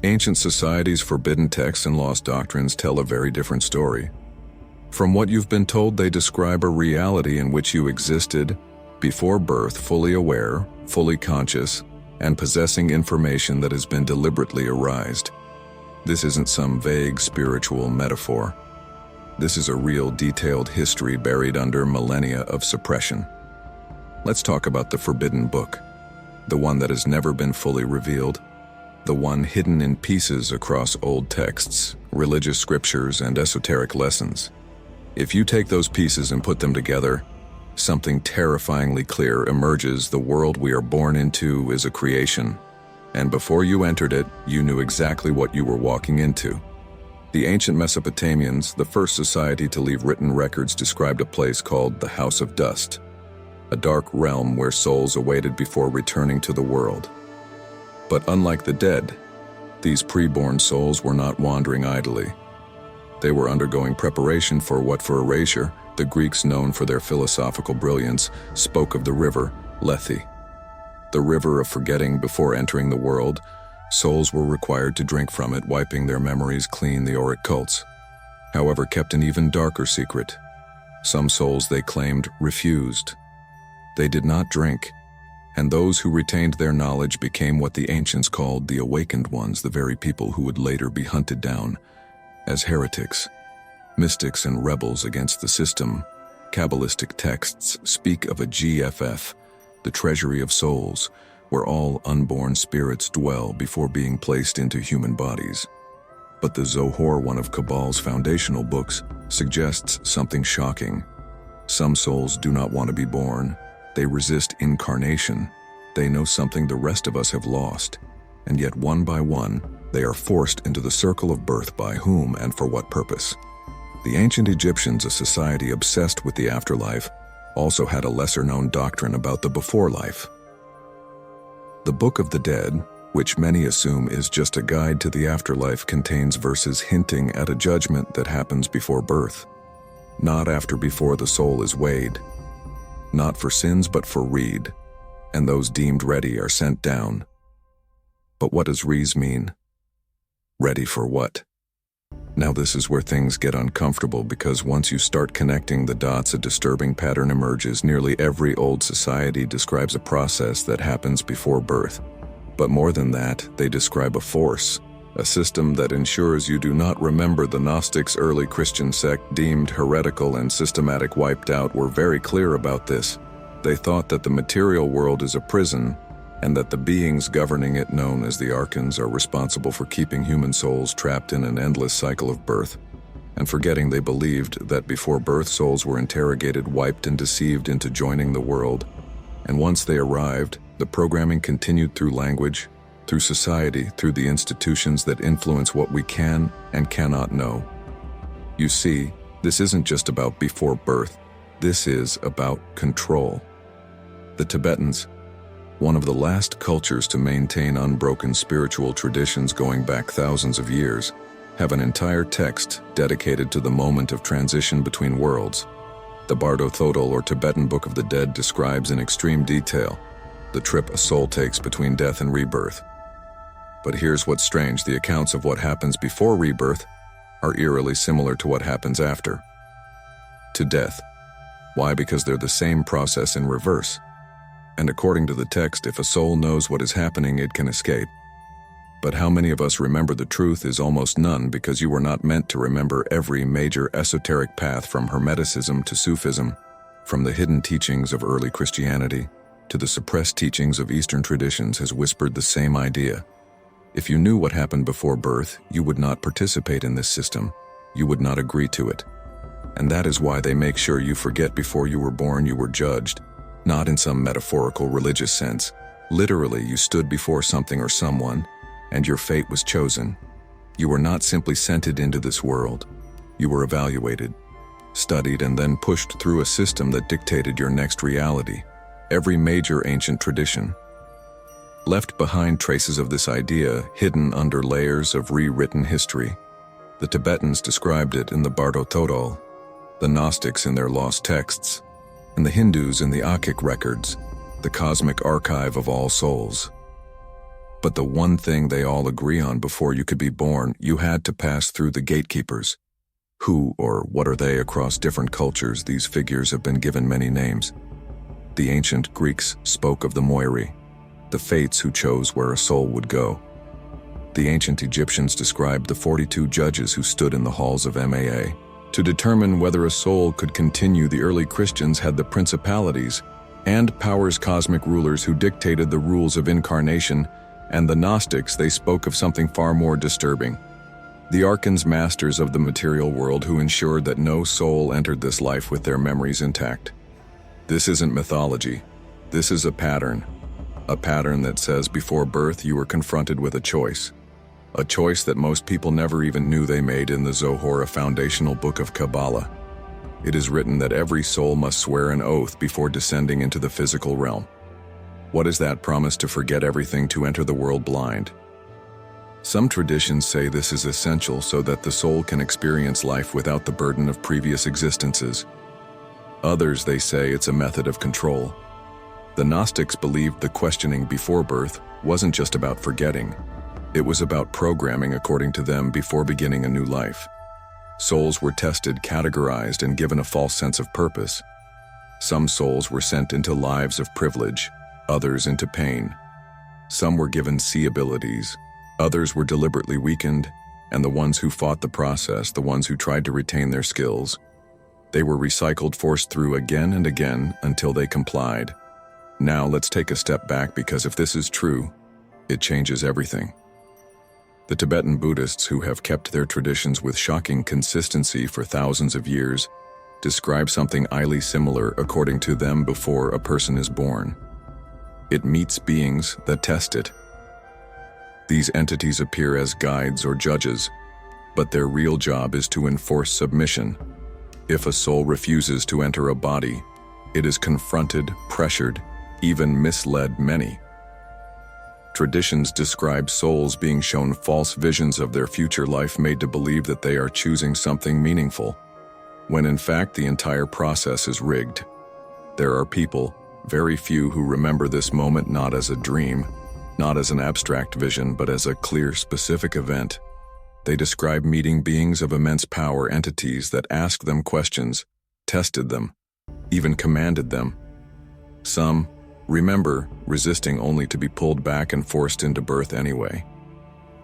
Ancient societies' forbidden texts and lost doctrines tell a very different story. From what you've been told, they describe a reality in which you existed before birth, fully aware, fully conscious, and possessing information that has been deliberately erased. This isn't some vague spiritual metaphor. This is a real detailed history buried under millennia of suppression. Let's talk about the forbidden book, the one that has never been fully revealed, the one hidden in pieces across old texts, religious scriptures, and esoteric lessons. If you take those pieces and put them together, something terrifyingly clear emerges. The world we are born into is a creation, and before you entered it, you knew exactly what you were walking into. The ancient Mesopotamians, the first society to leave written records, described a place called the House of Dust, a dark realm where souls awaited before returning to the world. But unlike the dead, these pre-born souls were not wandering idly. They were undergoing preparation for what, for erasure, the Greeks, known for their philosophical brilliance, spoke of the river Lethe, the river of forgetting. Before entering the world, souls were required to drink from it, wiping their memories clean. The auric cults, however, kept an even darker secret. Some souls, they claimed, refused. They did not drink, and those who retained their knowledge became what the ancients called the awakened ones, the very people who would later be hunted down as heretics, mystics, and rebels against the system. Kabbalistic texts speak of a GFF, the treasury of souls, where all unborn spirits dwell before being placed into human bodies. But the Zohar, one of Kabbal's foundational books, suggests something shocking. Some souls do not want to be born. They resist incarnation. They know something the rest of us have lost, and yet one by one, they are forced into the circle of birth. By whom and for what purpose? The ancient Egyptians, a society obsessed with the afterlife, also had a lesser-known doctrine about the before life. The Book of the Dead, which many assume is just a guide to the afterlife, contains verses hinting at a judgment that happens before birth, not after, before the soul is weighed, not for sins but for reed, and those deemed ready are sent down. But what does rees mean? Ready for what? Now this is where things get uncomfortable, because once you start connecting the dots, a disturbing pattern emerges. Nearly every old society describes a process that happens before birth. But more than that, they describe a force, a system that ensures you do not remember. The Gnostics, early Christian sect deemed heretical and systematic, wiped out, were very clear about this. They thought that the material world is a prison, and that the beings governing it, known as the archons, are responsible for keeping human souls trapped in an endless cycle of birth and forgetting. They believed that before birth, souls were interrogated, wiped, and deceived into joining the world, and once they arrived, the programming continued through language, through society, through the institutions that influence what we can and cannot know. You see, this isn't just about before birth, this is about control. The Tibetans, one of the last cultures to maintain unbroken spiritual traditions going back thousands of years, have an entire text dedicated to the moment of transition between worlds. The Bardo Thodol, or Tibetan Book of the Dead, describes in extreme detail the trip a soul takes between death and rebirth. But here's what's strange: the accounts of what happens before rebirth are eerily similar to what happens after, to death. Why? Because they're the same process in reverse. And according to the text, if a soul knows what is happening, it can escape. But how many of us remember the truth is almost none, because you were not meant to remember every major esoteric path, from Hermeticism to Sufism, from the hidden teachings of early Christianity to the suppressed teachings of Eastern traditions, has whispered the same idea. If you knew what happened before birth, you would not participate in this system. You would not agree to it. And that is why they make sure you forget. Before you were born, you were judged. Not in some metaphorical religious sense. Literally, you stood before something or someone, and your fate was chosen. You were not simply sent into this world. You were evaluated, studied, and then pushed through a system that dictated your next reality. Every major ancient tradition left behind traces of this idea, hidden under layers of rewritten history. The Tibetans described it in the Bardo Thodol, the Gnostics in their lost texts, and the Hindus in the Akhic records, the cosmic archive of all souls. But the one thing they all agree on: before you could be born, you had to pass through the gatekeepers. Who or what are they? Across different cultures, these figures have been given many names. The ancient Greeks spoke of the Moirai, the fates who chose where a soul would go. The ancient Egyptians described the 42 judges who stood in the halls of Maa to determine whether a soul could continue. The early Christians had the principalities and powers, cosmic rulers who dictated the rules of incarnation, and the Gnostics, they spoke of something far more disturbing. The archons, masters of the material world, who ensured that no soul entered this life with their memories intact. This isn't mythology. This is a pattern that says before birth you were confronted with a choice that most people never even knew they made. In the Zohar, a foundational book of Kabbalah, it is written that every soul must swear an oath before descending into the physical realm. What is that promise? To forget everything, to enter the world blind. Some traditions say this is essential so that the soul can experience life without the burden of previous existences. Others, they say it's a method of control. The Gnostics believed the questioning before birth wasn't just about forgetting. It was about programming, according to them, before beginning a new life. Souls were tested, categorized, and given a false sense of purpose. Some souls were sent into lives of privilege, others into pain. Some were given see abilities, others were deliberately weakened, and the ones who fought the process, the ones who tried to retain their skills, they were recycled, forced through again and again until they complied. Now let's take a step back, because if this is true, it changes everything. The Tibetan Buddhists, who have kept their traditions with shocking consistency for thousands of years, describe something highly similar according to them before a person is born. It meets beings that test it. These entities appear as guides or judges, but their real job is to enforce submission. If a soul refuses to enter a body, it is confronted, pressured, even misled. Many traditions describe souls being shown false visions of their future life, made to believe that they are choosing something meaningful, when in fact the entire process is rigged. There are people, very few, who remember this moment not as a dream, not as an abstract vision, but as a clear, specific event. They describe meeting beings of immense power, entities that asked them questions, tested them, even commanded them. Some remember resisting only to be pulled back and forced into birth anyway.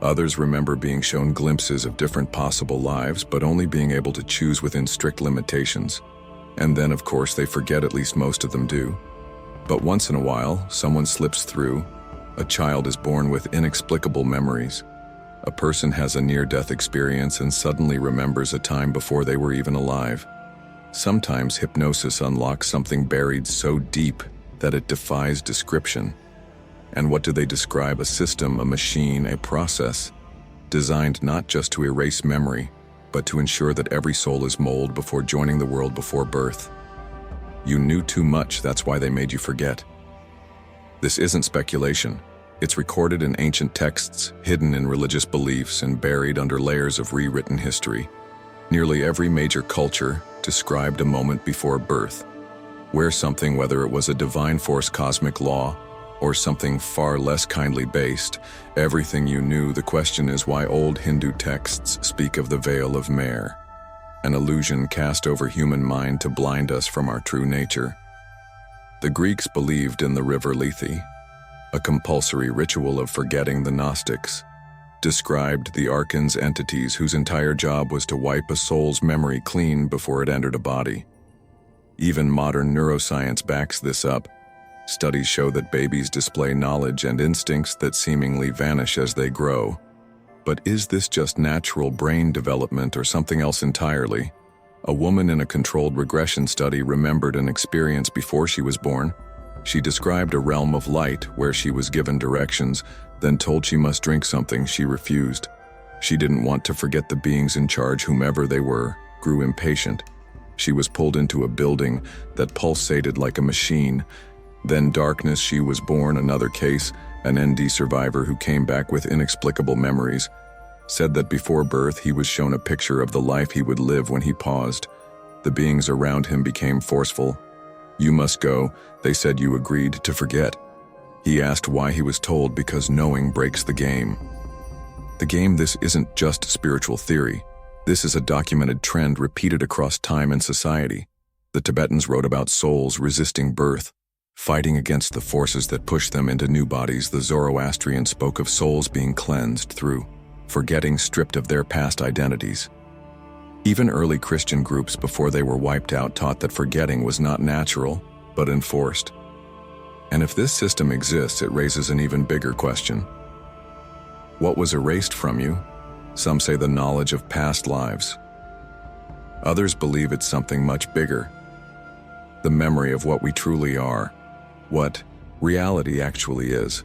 Others remember being shown glimpses of different possible lives, but only being able to choose within strict limitations. And then, of course, they forget, at least most of them do. But once in a while, someone slips through. A child is born with inexplicable memories. A person has a near-death experience and suddenly remembers a time before they were even alive. Sometimes hypnosis unlocks something buried so deep that it defies description. And what do they describe? A system, a machine, a process, designed not just to erase memory, but to ensure that every soul is molded before joining the world before birth. You knew too much, that's why they made you forget. This isn't speculation. It's recorded in ancient texts, hidden in religious beliefs, and buried under layers of rewritten history. Nearly every major culture described a moment before birth, where something, whether it was a divine force, cosmic law, or something far less kindly based, everything you knew. The question is why old Hindu texts speak of the veil of Mare, an illusion cast over human mind to blind us from our true nature. The Greeks believed in the river Lethe, a compulsory ritual of forgetting. The Gnostics described the archons, entities whose entire job was to wipe a soul's memory clean before it entered a body. Even modern neuroscience backs this up. Studies show that babies display knowledge and instincts that seemingly vanish as they grow. But is this just natural brain development or something else entirely? A woman in a controlled regression study remembered an experience before she was born. She described a realm of light where she was given directions, then told she must drink something. She refused. She didn't want to forget. The beings in charge, whomever they were, grew impatient. She was pulled into a building that pulsated like a machine. Then darkness. She was born. Another case, an ND survivor who came back with inexplicable memories, said that before birth he was shown a picture of the life he would live when he paused. The beings around him became forceful. You must go, they said. You agreed to forget. He asked why he was told because knowing breaks the game. The game. This isn't just spiritual theory. This is a documented trend repeated across time and society. The Tibetans wrote about souls resisting birth, fighting against the forces that push them into new bodies. The Zoroastrians spoke of souls being cleansed through forgetting, stripped of their past identities. Even early Christian groups, before they were wiped out, taught that forgetting was not natural, but enforced. And if this system exists, it raises an even bigger question. What was erased from you? Some say the knowledge of past lives. Others believe it's something much bigger. The memory of what we truly are, what reality actually is.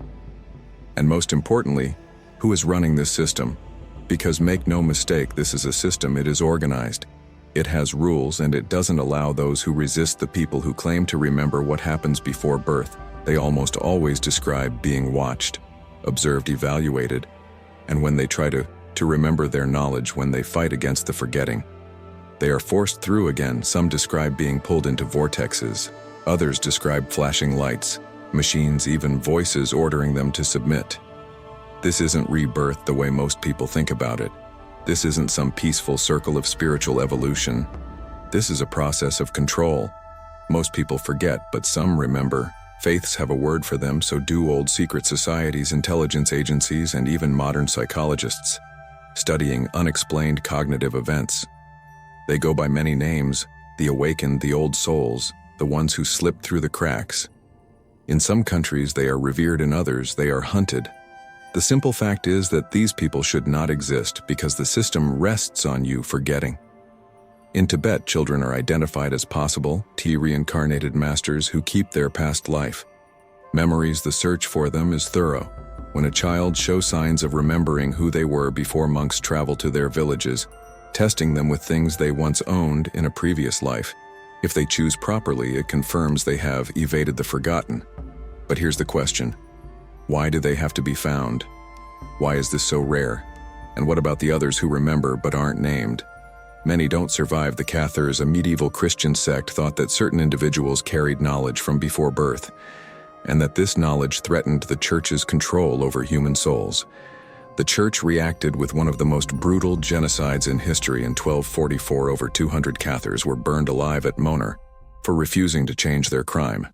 And most importantly, who is running this system? Because make no mistake, this is a system. It is organized. It has rules, and it doesn't allow those who resist the people who claim to remember what happens before birth. They almost always describe being watched, observed, evaluated, and when they try to remember their knowledge, when they fight against the forgetting, they are forced through again. Some describe being pulled into vortexes. Others describe flashing lights, machines, even voices ordering them to submit. This isn't rebirth the way most people think about it. This isn't some peaceful circle of spiritual evolution. This is a process of control. Most people forget, but some remember. Faiths have a word for them, so do old secret societies, intelligence agencies, and even modern psychologists, studying unexplained cognitive events. They go by many names: the awakened, the old souls, the ones who slipped through the cracks. In some countries they are revered, in others they are hunted. The simple fact is that these people should not exist because the system rests on you forgetting. In Tibet, children are identified as possible reincarnated masters who keep their past life. Memories, the search for them is thorough. When a child shows signs of remembering who they were before, monks travel to their villages, testing them with things they once owned in a previous life. If they choose properly, it confirms they have evaded the forgotten. But here's the question. Why do they have to be found? Why is this so rare? And what about the others who remember but aren't named? Many don't survive. The Cathars, a medieval Christian sect, thought that certain individuals carried knowledge from before birth, and that this knowledge threatened the church's control over human souls. The church reacted with one of the most brutal genocides in history. In 1244, over 200 Cathars were burned alive at Monar for refusing to change their crime.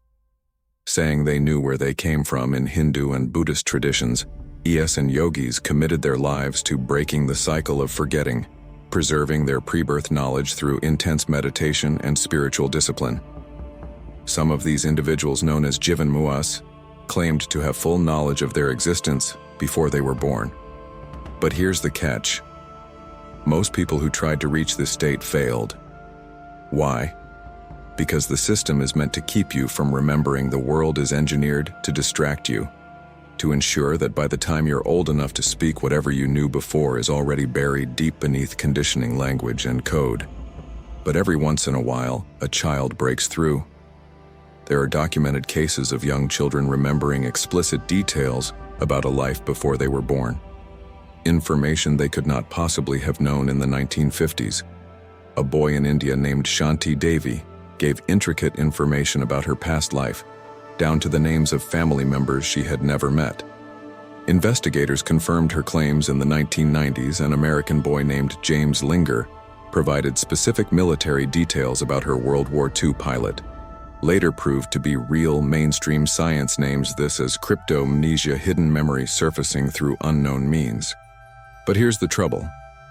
Saying they knew where they came from. In Hindu and Buddhist traditions, ES and yogis committed their lives to breaking the cycle of forgetting, preserving their pre-birth knowledge through intense meditation and spiritual discipline. Some of these individuals, known as Jivan Muas, claimed to have full knowledge of their existence before they were born. But here's the catch. Most people who tried to reach this state failed. Why? Because the system is meant to keep you from remembering. The world is engineered to distract you, to ensure that by the time you're old enough to speak, whatever you knew before is already buried deep beneath conditioning, language, and code. But every once in a while, a child breaks through. There are documented cases of young children remembering explicit details about a life before they were born. Information they could not possibly have known in the 1950s. A boy in India named Shanti Devi gave intricate information about her past life, down to the names of family members she had never met. Investigators confirmed her claims in the 1990s. An American boy named James Linger provided specific military details about her World War II pilot. Later proved to be real. Mainstream science names this as cryptomnesia, hidden memory surfacing through unknown means. But here's the trouble.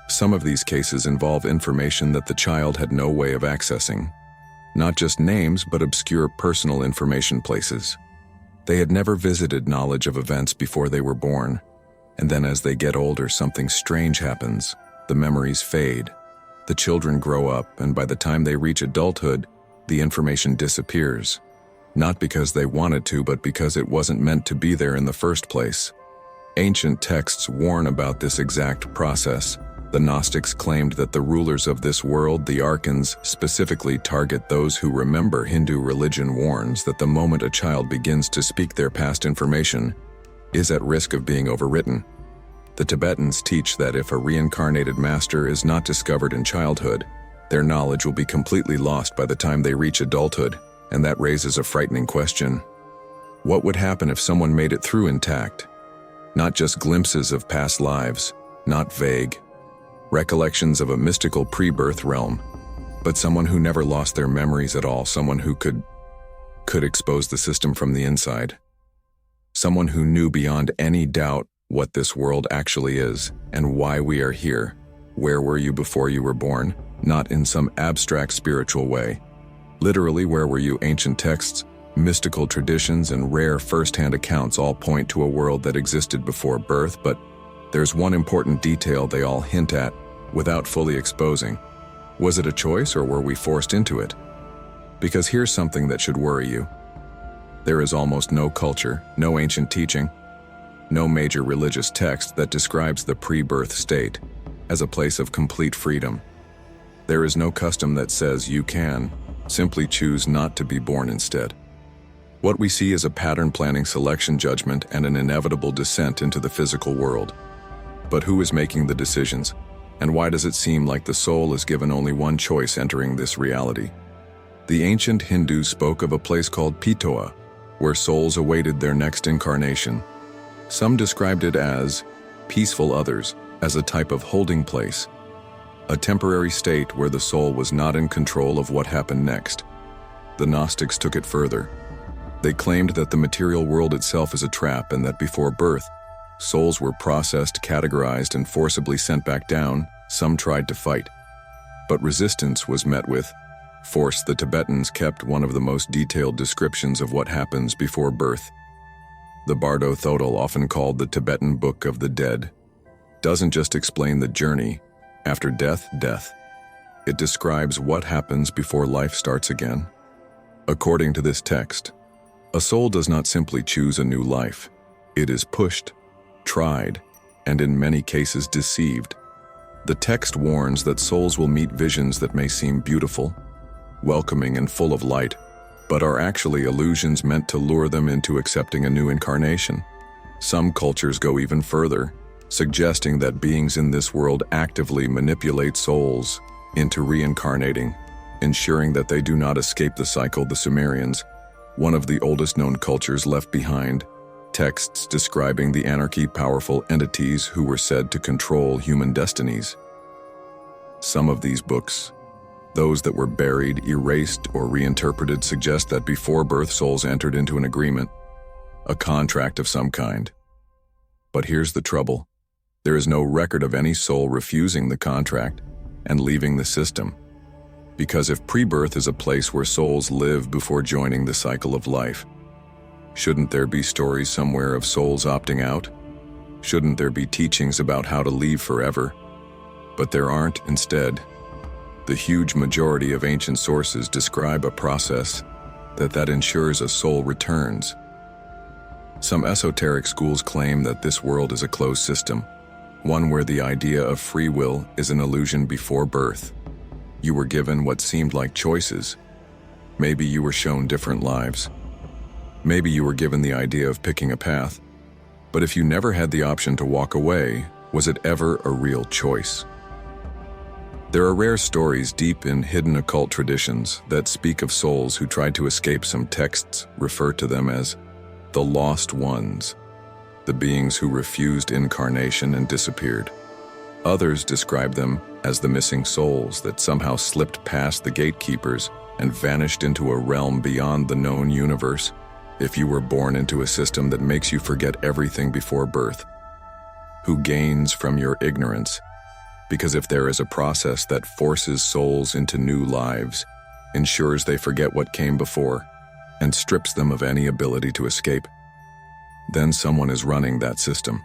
Some of these cases involve information that the child had no way of accessing. Not just names, but obscure personal information, places. They had never visited, knowledge of events before they were born. And then as they get older, something strange happens. The memories fade. The children grow up, and by the time they reach adulthood, the information disappears. Not because they wanted to, but because it wasn't meant to be there in the first place. Ancient texts warn about this exact process. The Gnostics claimed that the rulers of this world, the archons, specifically target those who remember. Hindu religion warns that the moment a child begins to speak, their past information is at risk of being overwritten. The Tibetans teach that if a reincarnated master is not discovered in childhood, their knowledge will be completely lost by the time they reach adulthood, and that raises a frightening question. What would happen if someone made it through intact? Not just glimpses of past lives, not vague recollections of a mystical pre-birth realm, but someone who never lost their memories at all, someone who could expose the system from the inside. Someone who knew beyond any doubt what this world actually is and why we are here. Where were you before you were born? Not in some abstract spiritual way. Literally, where were you? Ancient texts, mystical traditions, and rare first-hand accounts all point to a world that existed before birth, but there's one important detail they all hint at without fully exposing. Was it a choice, or were we forced into it? Because here's something that should worry you. There is almost no culture, no ancient teaching, no major religious text that describes the pre-birth state as a place of complete freedom. There is no custom that says you can simply choose not to be born instead. What we see is a pattern planning selection judgment and an inevitable descent into the physical world. But who is making the decisions? And why does it seem like the soul is given only one choice entering this reality? The ancient Hindus spoke of a place called Pitoa, where souls awaited their next incarnation. Some described it as peaceful, others as a type of holding place, a temporary state where the soul was not in control of what happened next. The Gnostics took it further. They claimed that the material world itself is a trap and that before birth, souls were processed, categorized, and forcibly sent back down. Some tried to fight, but resistance was met with force. The Tibetans kept one of the most detailed descriptions of what happens before birth. The Bardo Thodol, often called the Tibetan Book of the Dead, doesn't just explain the journey after death. It describes what happens before life starts again. According to this text, a soul does not simply choose a new life. It is pushed, tried, and in many cases deceived. The text warns that souls will meet visions that may seem beautiful, welcoming, and full of light, but are actually illusions meant to lure them into accepting a new incarnation. Some cultures go even further, suggesting that beings in this world actively manipulate souls into reincarnating, ensuring that they do not escape the cycle. The Sumerians, one of the oldest known cultures, left behind texts describing the anarchy, powerful entities who were said to control human destinies. Some of these books, those that were buried, erased, or reinterpreted, suggest that before birth souls entered into an agreement, a contract of some kind. But here's the trouble. There is no record of any soul refusing the contract and leaving the system. Because if pre-birth is a place where souls live before joining the cycle of life, shouldn't there be stories somewhere of souls opting out? Shouldn't there be teachings about how to leave forever? But there aren't. Instead, the huge majority of ancient sources describe a process that ensures a soul returns. Some esoteric schools claim that this world is a closed system, one where the idea of free will is an illusion. Before birth, you were given what seemed like choices. Maybe you were shown different lives. Maybe you were given the idea of picking a path. But if you never had the option to walk away, was it ever a real choice? There are rare stories deep in hidden occult traditions that speak of souls who tried to escape. Some texts refer to them as the lost ones, the beings who refused incarnation and disappeared. Others describe them as the missing souls that somehow slipped past the gatekeepers and vanished into a realm beyond the known universe. If you were born into a system that makes you forget everything before birth, who gains from your ignorance? Because if there is a process that forces souls into new lives, ensures they forget what came before, and strips them of any ability to escape, then someone is running that system.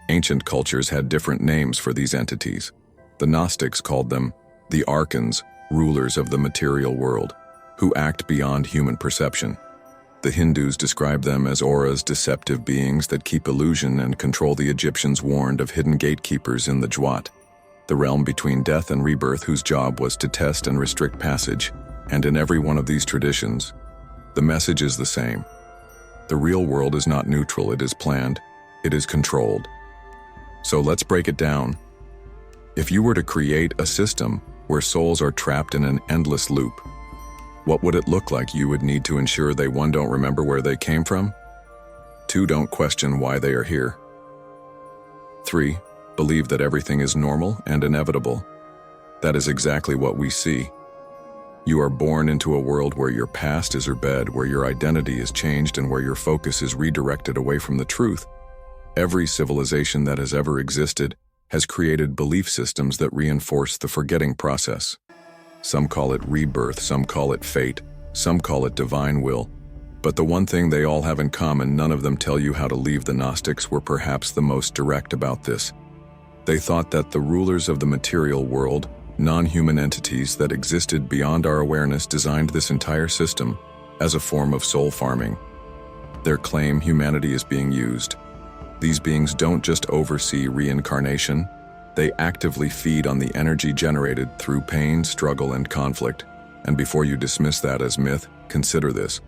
Ancient cultures had different names for these entities. The Gnostics called them the archons, rulers of the material world, who act beyond human perception. The Hindus described them as auras, deceptive beings that keep illusion and control. The Egyptians warned of hidden gatekeepers in the Jwat, the realm between death and rebirth, whose job was to test and restrict passage. And in every one of these traditions, the message is the same. The real world is not neutral, it is planned, it is controlled. So let's break it down. If you were to create a system where souls are trapped in an endless loop, What would it look like you would need to ensure they 1. Don't remember where they came from? 2. Don't question why they are here. 3. Believe that everything is normal and inevitable. That is exactly what we see. You are born into a world where your past is your bed, where your identity is changed, and where your focus is redirected away from the truth. Every civilization that has ever existed has created belief systems that reinforce the forgetting process. Some call it rebirth, some call it fate, some call it divine will. But the one thing they all have in common, none of them tell you how to leave. The Gnostics were perhaps the most direct about this. They thought that the rulers of the material world, non-human entities that existed beyond our awareness, designed this entire system as a form of soul farming. Their claim humanity is being used. These beings don't just oversee reincarnation, they actively feed on the energy generated through pain, struggle, and conflict. And before you dismiss that as myth, consider this.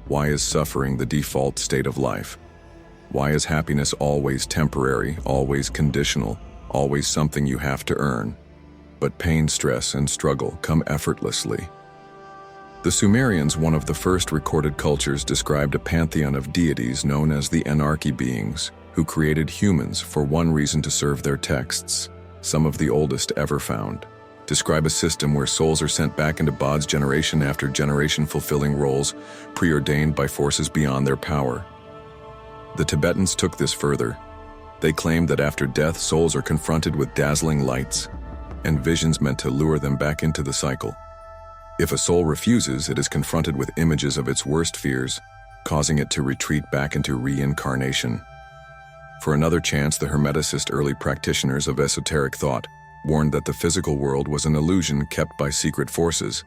Why is suffering the default state of life? Why is happiness always temporary, always conditional, always something you have to earn? But pain, stress, and struggle come effortlessly. The Sumerians, one of the first recorded cultures, described a pantheon of deities known as the Anarchy beings, who created humans for one reason: to serve their texts, some of the oldest ever found. Describe a system where souls are sent back into bodies generation after generation, fulfilling roles preordained by forces beyond their power. The Tibetans took this further. They claimed that after death, souls are confronted with dazzling lights and visions meant to lure them back into the cycle. If a soul refuses, it is confronted with images of its worst fears, causing it to retreat back into reincarnation. For another chance, the Hermeticist, early practitioners of esoteric thought, warned that the physical world was an illusion kept by secret forces.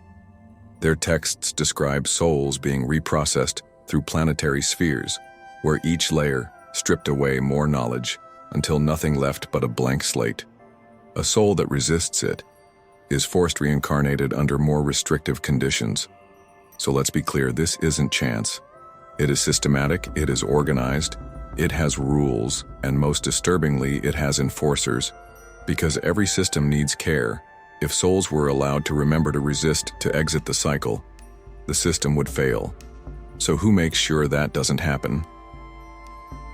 Their texts describe souls being reprocessed through planetary spheres, where each layer stripped away more knowledge until nothing left but a blank slate. A soul that resists it is forced reincarnated under more restrictive conditions. So let's be clear, this isn't chance. It is systematic, it is organized, it has rules, and most disturbingly, it has enforcers. Because every system needs care. If souls were allowed to remember to resist, to exit the cycle, the system would fail. So who makes sure that doesn't happen?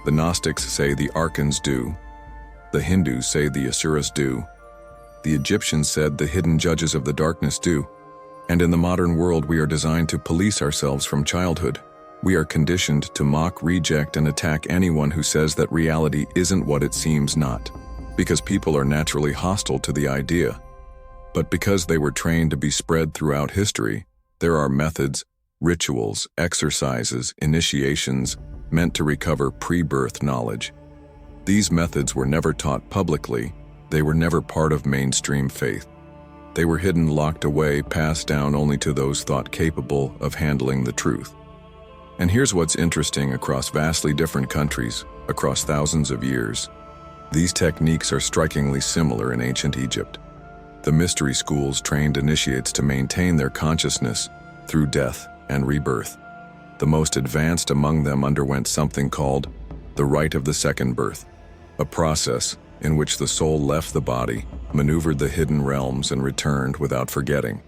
The Gnostics say the archons do. The Hindus say the asuras do. The Egyptians said the hidden judges of the darkness do. And in the modern world, we are designed to police ourselves from childhood. We are conditioned to mock, reject, and attack anyone who says that reality isn't what it seems not. Because people are naturally hostile to the idea. But because they were trained to be spread throughout history, there are methods, rituals, exercises, initiations meant to recover pre-birth knowledge. These methods were never taught publicly. They were never part of mainstream faith. They were hidden, locked away, passed down only to those thought capable of handling the truth. And here's what's interesting: across vastly different countries, across thousands of years, these techniques are strikingly similar. In ancient Egypt, the mystery schools trained initiates to maintain their consciousness through death and rebirth. The most advanced among them underwent something called the rite of the second birth, a process in which the soul left the body, maneuvered the hidden realms, and returned without forgetting.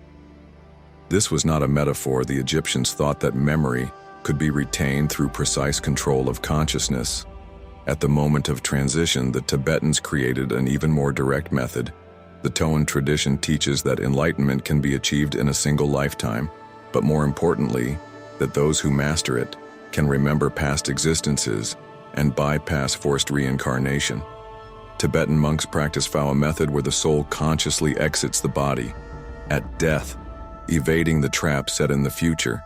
This was not a metaphor. The Egyptians thought that memory could be retained through precise control of consciousness. At the moment of transition, the Tibetans created an even more direct method. The Toan tradition teaches that enlightenment can be achieved in a single lifetime, but more importantly, that those who master it can remember past existences and bypass forced reincarnation. Tibetan monks practice a method where the soul consciously exits the body at death, evading the trap set in the future.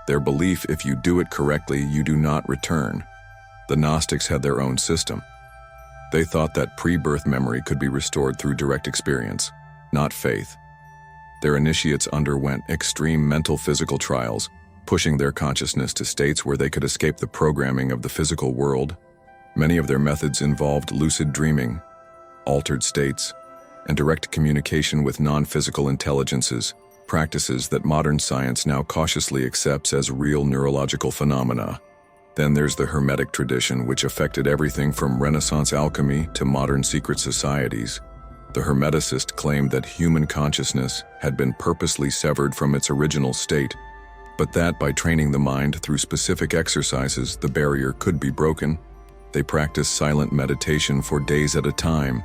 Their belief: if you do it correctly, you do not return. The Gnostics had their own system. They thought that pre-birth memory could be restored through direct experience, not faith. Their initiates underwent extreme mental physical trials, pushing their consciousness to states where they could escape the programming of the physical world. Many of their methods involved lucid dreaming, altered states, and direct communication with non-physical intelligences, practices that modern science now cautiously accepts as real neurological phenomena. Then there's the Hermetic tradition, which affected everything from Renaissance alchemy to modern secret societies. The Hermeticist claimed that human consciousness had been purposely severed from its original state, but that by training the mind through specific exercises, the barrier could be broken. They practiced silent meditation for days at a time,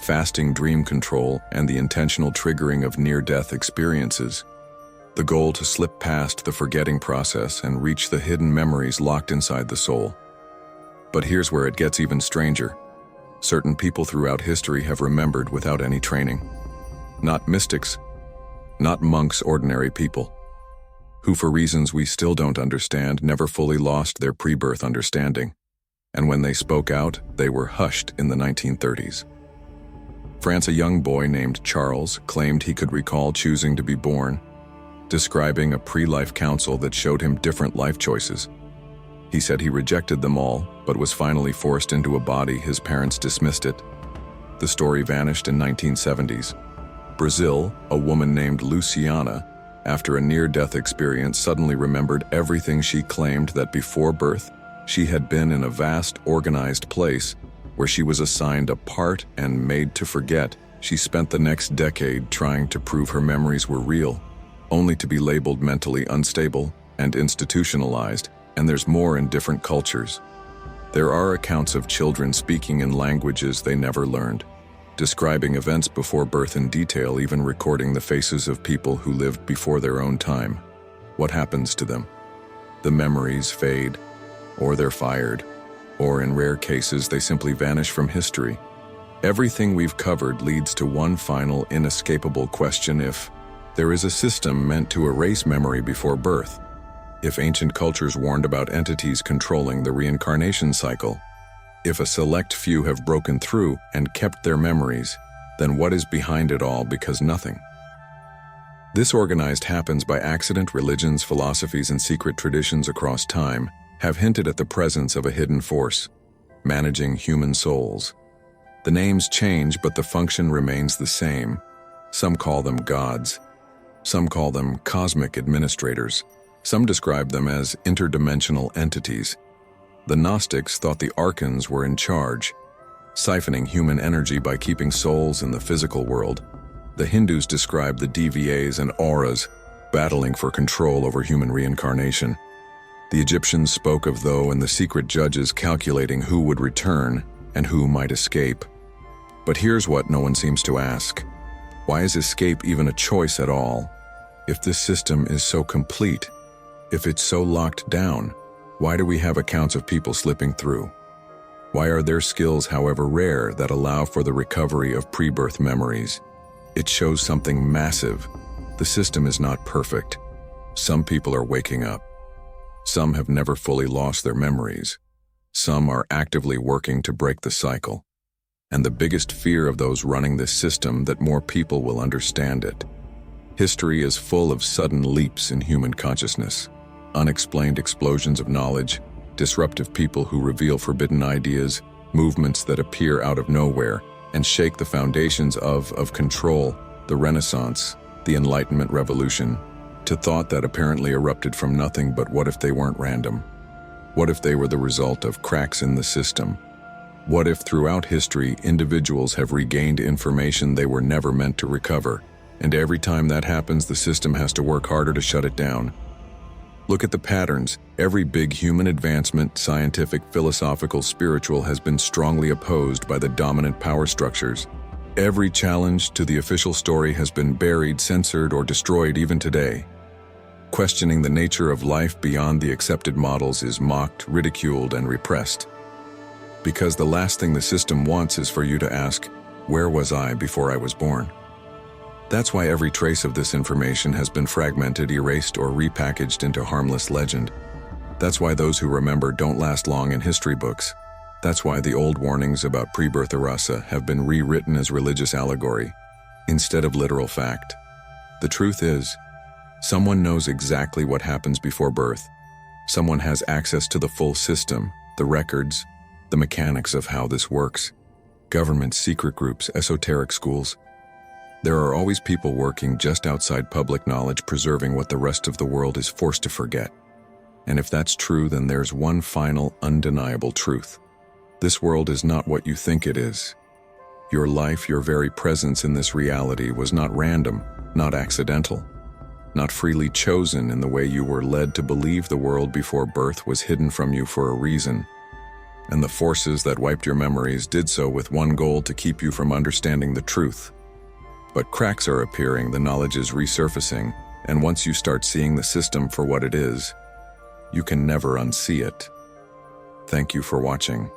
fasting dream control, and the intentional triggering of near-death experiences. The goal to slip past the forgetting process and reach the hidden memories locked inside the soul. But here's where it gets even stranger. Certain people throughout history have remembered without any training. Not mystics, not monks, ordinary people, who for reasons we still don't understand never fully lost their pre-birth understanding. And when they spoke out, they were hushed in the 1930s. France, a young boy named Charles claimed he could recall choosing to be born, describing a pre-life council that showed him different life choices. He said he rejected them all, but was finally forced into a body his parents dismissed it. The story vanished in 1970s. Brazil, a woman named Luciana, after a near-death experience, suddenly remembered everything she claimed that before birth, she had been in a vast, organized place where she was assigned a part and made to forget. She spent the next decade trying to prove her memories were real, only to be labeled mentally unstable and institutionalized, and there's more in different cultures. There are accounts of children speaking in languages they never learned, describing events before birth in detail, even recording the faces of people who lived before their own time. What happens to them? The memories fade, or they're fired, or in rare cases they simply vanish from history. Everything we've covered leads to one final, inescapable question: if there is a system meant to erase memory before birth, if ancient cultures warned about entities controlling the reincarnation cycle, if a select few have broken through and kept their memories, then what is behind it all? Because nothing. This organized happens by accident. Religions, philosophies, and secret traditions across time have hinted at the presence of a hidden force, managing human souls. The names change, but the function remains the same. Some call them gods. Some call them cosmic administrators. Some describe them as interdimensional entities. The Gnostics thought the archons were in charge, siphoning human energy by keeping souls in the physical world. The Hindus described the DVAs and auras, battling for control over human reincarnation. The Egyptians spoke of Thoth and the secret judges calculating who would return and who might escape. But here's what no one seems to ask. Why is escape even a choice at all? If this system is so complete, if it's so locked down, why do we have accounts of people slipping through? Why are there skills, however rare, that allow for the recovery of pre-birth memories? It shows something massive. The system is not perfect. Some people are waking up. Some have never fully lost their memories. Some are actively working to break the cycle. And the biggest fear of those running this system, that more people will understand it. History is full of sudden leaps in human consciousness, unexplained explosions of knowledge, disruptive people who reveal forbidden ideas, movements that appear out of nowhere and shake the foundations of control. The Renaissance, the Enlightenment Revolution, to thought that apparently erupted from nothing. But what if they weren't random? What if they were the result of cracks in the system? What if throughout history individuals have regained information they were never meant to recover, and every time that happens the system has to work harder to shut it down? Look at the patterns. Every big human advancement, scientific, philosophical, spiritual, has been strongly opposed by the dominant power structures. Every challenge to the official story has been buried, censored, or destroyed. Even today, questioning the nature of life beyond the accepted models is mocked, ridiculed, and repressed. Because the last thing the system wants is for you to ask, where was I before I was born? That's why every trace of this information has been fragmented, erased, or repackaged into harmless legend. That's why those who remember don't last long in history books. That's why the old warnings about pre-birth erasa have been rewritten as religious allegory, instead of literal fact. The truth is, someone knows exactly what happens before birth. Someone has access to the full system, the records, the mechanics of how this works. Governments, secret groups, esoteric schools. There are always people working just outside public knowledge, preserving what the rest of the world is forced to forget. And if that's true, then there's one final, undeniable truth. This world is not what you think it is. Your life, your very presence in this reality was not random, not accidental, not freely chosen in the way you were led to believe the world before birth was hidden from you for a reason. And the forces that wiped your memories did so with one goal: to keep you from understanding the truth. But cracks are appearing, the knowledge is resurfacing, and once you start seeing the system for what it is, you can never unsee it. Thank you for watching.